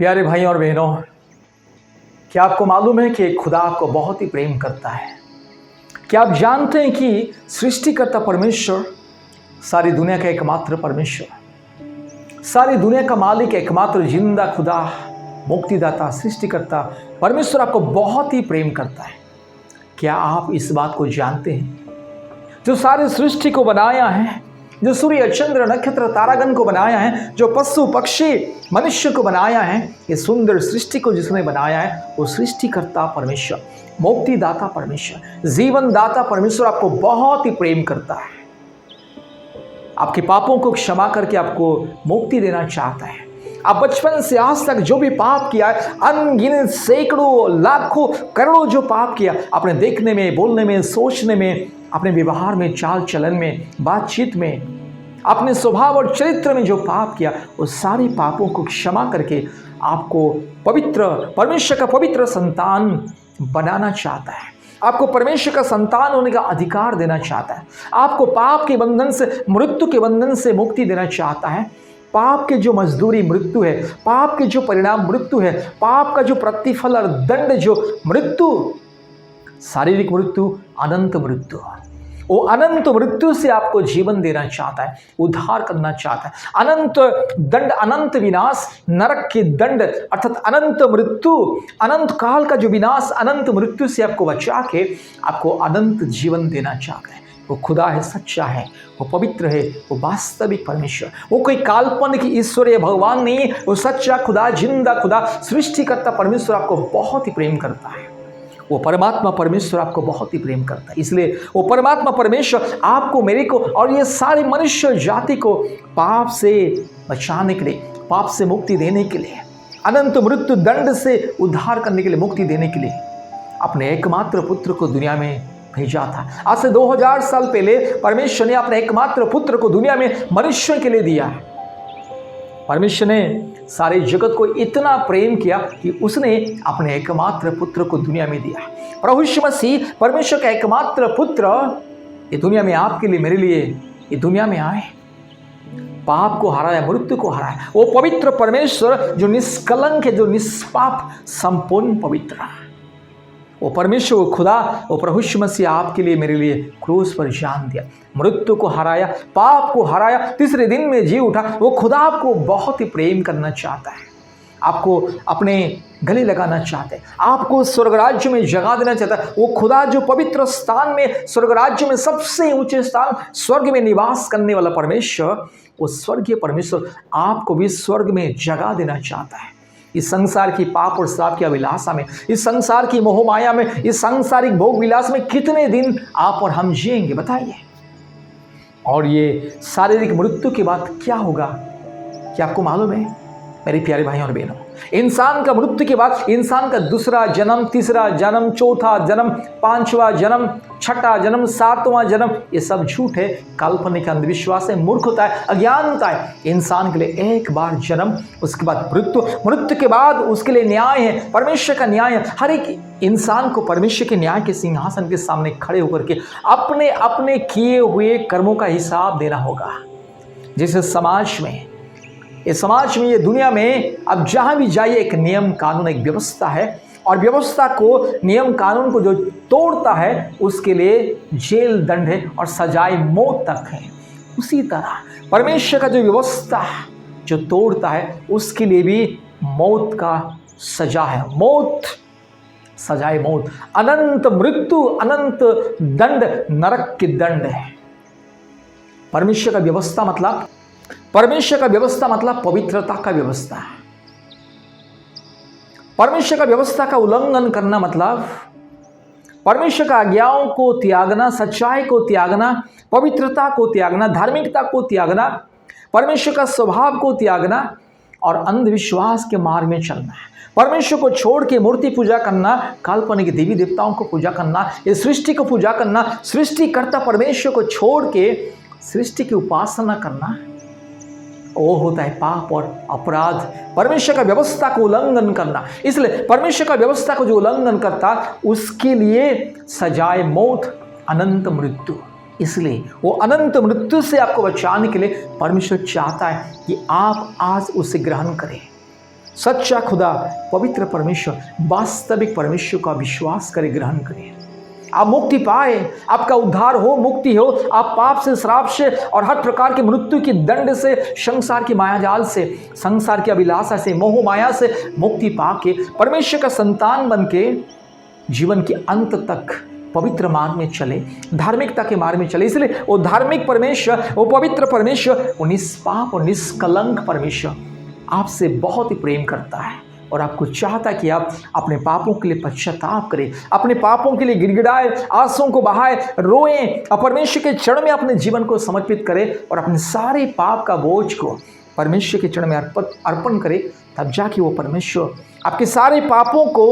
प्यारे भाई और बहनों, क्या आपको मालूम है कि खुदा आपको बहुत ही प्रेम करता है? क्या आप जानते हैं कि सृष्टिकर्ता परमेश्वर सारी दुनिया का एकमात्र परमेश्वर, सारी दुनिया का मालिक, एकमात्र जिंदा खुदा, मुक्तिदाता, सृष्टिकर्ता परमेश्वर आपको बहुत ही प्रेम करता है? क्या आप इस बात को जानते हैं? जो सारी सृष्टि को बनाया है, जो सूर्य, चंद्र, नक्षत्र, तारागण को बनाया है, जो पशु पक्षी मनुष्य को बनाया है, ये सुंदर सृष्टि को जिसने बनाया है वो सृष्टिकर्ता परमेश्वर, मुक्तिदाता परमेश्वर, जीवन दाता परमेश्वर आपको बहुत ही प्रेम करता है। आपके पापों को क्षमा करके आपको मुक्ति देना चाहता है। आप बचपन से आज तक जो भी पाप किया है, अनगिनत सैकड़ों लाखों करोड़ों जो पाप किया आपने, देखने में, बोलने में, सोचने में, अपने व्यवहार में, चाल चलन में, बातचीत में, अपने स्वभाव और चरित्र में जो पाप किया, वो सारे पापों को क्षमा करके आपको पवित्र, परमेश्वर का पवित्र संतान बनाना चाहता है। आपको परमेश्वर का संतान होने का अधिकार देना चाहता है। आपको पाप के बंधन से, मृत्यु के बंधन से मुक्ति देना चाहता है। पाप के जो मजदूरी मृत्यु है, पाप के जो परिणाम मृत्यु है, पाप का जो प्रतिफल और दंड जो मृत्यु, शारीरिक मृत्यु, अनंत मृत्यु, वो अनंत मृत्यु से आपको जीवन देना चाहता है, उद्धार करना चाहता है। अनंत दंड, अनंत विनाश, नरक के दंड अर्थात अनंत मृत्यु, अनंत काल का जो विनाश, अनंत मृत्यु से आपको बचा के आपको अनंत जीवन देना चाहता है। वो खुदा है, सच्चा है, वो पवित्र है, वो वास्तविक परमेश्वर, वो कोई काल्पनिक ईश्वर या भगवान नहीं है, वो सच्चा खुदा, जिंदा खुदा, सृष्टिकर्ता परमेश्वर आपको बहुत ही प्रेम करता है। वो परमात्मा परमेश्वर आपको बहुत ही प्रेम करता है। इसलिए वो परमात्मा परमेश्वर आपको, मेरे को और ये सारी मनुष्य जाति को पाप से बचाने के लिए, पाप से मुक्ति देने के लिए, अनंत मृत्यु दंड से उद्धार करने के लिए, मुक्ति देने के लिए अपने एकमात्र पुत्र को दुनिया में भेजा था। आज से 2000 साल पहले परमेश्वर ने अपने एकमात्र पुत्र को दुनिया में मनुष्य के लिए दिया है। परमेश्वर ने सारे जगत को इतना प्रेम किया कि उसने अपने एकमात्र पुत्र को दुनिया में दिया। प्रभु यीशु मसीह परमेश्वर का एकमात्र पुत्र ये दुनिया में आपके लिए, मेरे लिए ये दुनिया में आए, पाप को हराया, मृत्यु को हराया। वो पवित्र परमेश्वर जो निष्कलंक है, जो निष्पाप, संपूर्ण पवित्र, वो परमेश्वर, वो खुदा, वो प्रभु यीशु मसीह आपके लिए, मेरे लिए क्रूस पर जान दिया, मृत्यु को हराया, पाप को हराया, तीसरे दिन में जी उठा। वो खुदा आपको बहुत ही प्रेम करना चाहता है, आपको अपने गले लगाना चाहता है, आपको स्वर्ग राज्य में जगह देना चाहता है। वो खुदा जो पवित्र स्थान में, स्वर्ग राज्य में सबसे ऊंचे स्थान, स्वर्ग में निवास करने वाला परमेश्वर, वो स्वर्गीय परमेश्वर आपको भी स्वर्ग में जगह देना चाहता है। इस संसार की पाप और श्राप की अभिलाषा में, इस संसार की मोह माया में, इस सांसारिक भोग विलास में कितने दिन आप और हम जिएंगे बताइए? और ये शारीरिक मृत्यु के बाद क्या होगा, क्या आपको मालूम है मेरे प्यारे भाई और बहनों? इंसान का मृत्यु के बाद इंसान का दूसरा जन्म, तीसरा जन्म, चौथा जन्म, पांचवा जन्म, छठा जन्म, सातवां जन्म, ये सब झूठ है, काल्पनिक, अंधविश्वास है, मूर्खता है, अज्ञानता है। इंसान के लिए एक बार जन्म, उसके बाद मृत्यु, मृत्यु के बाद उसके लिए न्याय है, परमेश्वर का न्याय है। हर एक इंसान को परमेश्वर के न्याय के सिंहासन के सामने खड़े होकर के अपने अपने किए हुए कर्मों का हिसाब देना होगा। जिस समाज में, इस समाज में, ये दुनिया में अब जहां भी जाइए एक नियम कानून, एक व्यवस्था है, और व्यवस्था को, नियम कानून को जो तोड़ता है उसके लिए जेल दंड है और सजाए मौत तक है। उसी तरह परमेश्वर का जो व्यवस्था जो तोड़ता है उसके लिए भी मौत का सजा है, मौत, सजाए मौत, अनंत मृत्यु, अनंत दंड, नरक के दंड है। परमेश्वर का व्यवस्था मतलब, परमेश्वर का व्यवस्था मतलब पवित्रता का व्यवस्था है। परमेश्वर का व्यवस्था का उल्लंघन करना मतलब परमेश्वर का आज्ञाओं को त्यागना, सच्चाई को त्यागना, पवित्रता को त्यागना, धार्मिकता को त्यागना, परमेश्वर का स्वभाव को त्यागना और अंधविश्वास के मार्ग में चलना है। परमेश्वर को छोड़ के मूर्ति पूजा करना, काल्पनिक देवी देवताओं को पूजा करना, इस सृष्टि को पूजा करना, सृष्टिकर्ता परमेश्वर को छोड़ के सृष्टि की उपासना करना, वो होता है पाप और अपराध, परमेश्वर का व्यवस्था को उल्लंघन करना। इसलिए परमेश्वर का व्यवस्था को जो उल्लंघन करता उसके लिए सजाए मौत, अनंत मृत्यु। इसलिए वो अनंत मृत्यु से आपको बचाने के लिए परमेश्वर चाहता है कि आप आज उसे ग्रहण करें, सच्चा खुदा, पवित्र परमेश्वर, वास्तविक परमेश्वर का विश्वास करें, ग्रहण करें। आप मुक्ति पाए, आपका उद्धार हो, मुक्ति हो, आप पाप से, श्राप से और हर प्रकार की मृत्यु की दंड से, संसार की मायाजाल से, संसार की अभिलाषा से, मोह माया से मुक्ति पाके परमेश्वर का संतान बनके जीवन के अंत तक पवित्र मार्ग में चले, धार्मिकता के मार्ग में चले। इसलिए वो धार्मिक परमेश्वर, वो पवित्र परमेश्वर, वो निष्पाप और निष्कलंक परमेश्वर आपसे बहुत ही प्रेम करता है और आपको चाहता है कि आप अपने पापों के लिए पश्चाताप करें, अपने पापों के लिए गिड़गिड़ाए, आंसुओं को बहाए, रोएं और परमेश्वर के चरण में अपने जीवन को समर्पित करें और अपने सारे पाप का बोझ को परमेश्वर के चरण में अर्पण करें। तब जाके वो परमेश्वर आपके सारे पापों को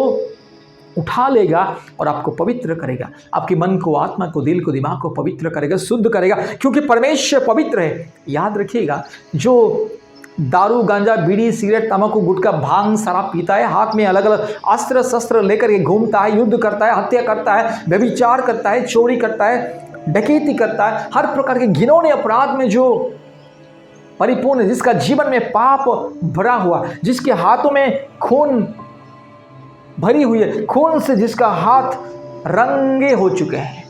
उठा लेगा और आपको पवित्र करेगा, आपके मन को, आत्मा को, दिल को, दिमाग को पवित्र करेगा, शुद्ध करेगा, क्योंकि परमेश्वर पवित्र है। याद रखिएगा, जो दारू, गांजा, बीड़ी, सिगरेट, तंबाकू, गुटखा, भांग, शराब पीता है, हाथ में अलग अलग अस्त्र शस्त्र लेकर के घूमता है, युद्ध करता है, हत्या करता है, व्यभिचार करता है, चोरी करता है, डकैती करता है, हर प्रकार के घिनौने अपराध में जो परिपूर्ण है, जिसका जीवन में पाप भरा हुआ, जिसके हाथों में खून भरी हुई है, खून से जिसका हाथ रंगे हो चुके हैं,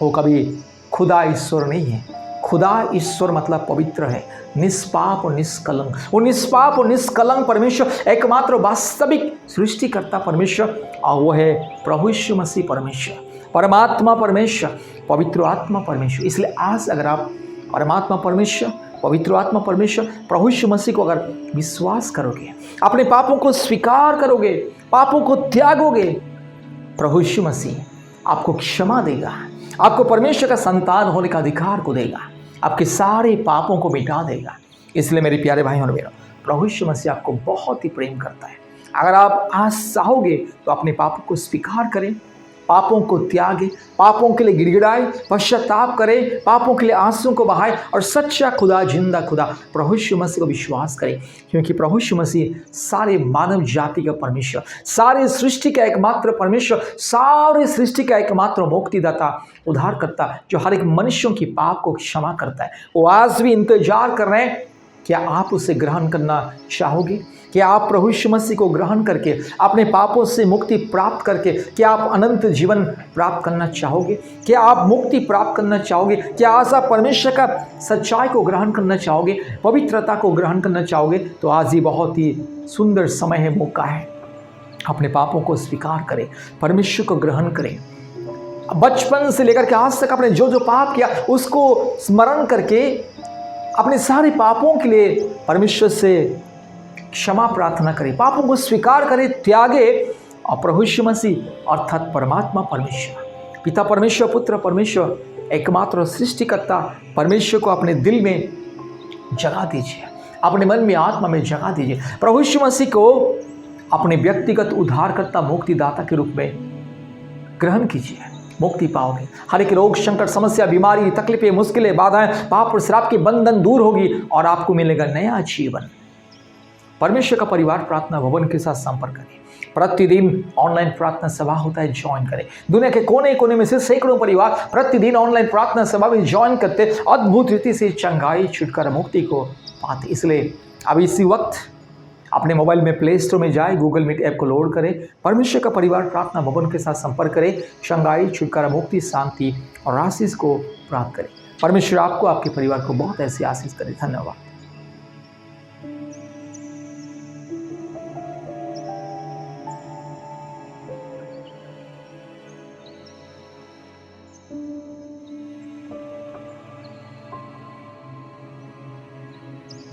वो कभी खुदा ईश्वर नहीं है। खुदा ईश्वर मतलब पवित्र है, निष्पाप और निष्कलंक। वो निष्पाप और निष्कलंक परमेश्वर एकमात्र वास्तविक सृष्टिकर्ता परमेश्वर, और वो है प्रभु यीशु मसीह परमेश्वर, परमात्मा परमेश्वर, पवित्र आत्मा परमेश्वर। इसलिए आज अगर आप परमात्मा परमेश्वर, पवित्र आत्मा परमेश्वर, प्रभु यीशु मसीह को अगर विश्वास करोगे, अपने पापों को स्वीकार करोगे, पापों को त्यागोगे, प्रभु यीशु मसीह आपको क्षमा देगा, आपको परमेश्वर का संतान होने का अधिकार को देगा, आपके सारे पापों को मिटा देगा। इसलिए मेरे प्यारे भाई और बहनों, प्रभु यीशु मसीह आपको बहुत ही प्रेम करता है। अगर आप आज चाहोगे तो अपने पापों को स्वीकार करें, पापों को त्यागे, पापों के लिए गिड़गिड़ाए, पश्चाताप करें, पापों के लिए आंसुओं को बहाए और सच्चा खुदा, जिंदा खुदा प्रभु यीशु मसीह को विश्वास करें, क्योंकि प्रभु यीशु मसीह सारे मानव जाति का परमेश्वर, सारे सृष्टि का एकमात्र परमेश्वर, सारे सृष्टि का एकमात्र मुक्तिदाता, उद्धारकर्ता, जो हर एक मनुष्यों की पाप को क्षमा करता है, वो आज भी इंतजार कर रहे हैं। क्या आप उसे ग्रहण करना चाहोगे? क्या आप प्रभु यीशु मसीह को ग्रहण करके अपने पापों से मुक्ति प्राप्त करके क्या आप अनंत जीवन प्राप्त करना चाहोगे? क्या आप मुक्ति प्राप्त करना चाहोगे? क्या आज आप परमेश्वर का सच्चाई को ग्रहण करना चाहोगे, पवित्रता को ग्रहण करना चाहोगे? तो आज ही बहुत ही सुंदर समय है, मौका है। अपने पापों को स्वीकार करें, परमेश्वर को ग्रहण करें। बचपन से लेकर के आज तक आपने जो जो पाप किया उसको स्मरण करके अपने सारे पापों के लिए परमेश्वर से क्षमा प्रार्थना करें, पापों को स्वीकार करें, त्यागे और प्रभु यीशु मसीह अर्थात परमात्मा परमेश्वर, पिता परमेश्वर, पुत्र परमेश्वर, एकमात्र सृष्टिकर्ता परमेश्वर को अपने दिल में जगह दीजिए, अपने मन में, आत्मा में जगह दीजिए। प्रभु यीशु मसीह को अपने व्यक्तिगत उद्धारकर्ता, मुक्तिदाता के रूप में ग्रहण कीजिए, मुक्ति पाओगे। हर एक रोग, संकट, समस्या, बीमारी, तकलीफें, मुश्किलें, बाधाएं, पाप और श्राप के बंधन दूर होगी और आपको मिलेगा नया जीवन। परमेश्वर का परिवार प्रार्थना भवन के साथ संपर्क करें। प्रतिदिन ऑनलाइन प्रार्थना सभा होता है, ज्वाइन करें। दुनिया के कोने कोने में से सैकड़ों परिवार प्रतिदिन ऑनलाइन प्रार्थना सभा में ज्वाइन करते, अद्भुत रीति से चंगाई, छुटकारा, मुक्ति को पाते। इसलिए अब इसी वक्त अपने मोबाइल में प्ले स्टोर में जाए, गूगल मीट ऐप को लोड करें, परमेश्वर का परिवार प्रार्थना भवन के साथ संपर्क करें, चंगाई, छुटकारा, मुक्ति, शांति और आशीष को प्राप्त करें। परमेश्वर आपको, आपके परिवार को बहुत ऐसी आशीष करे। धन्यवाद।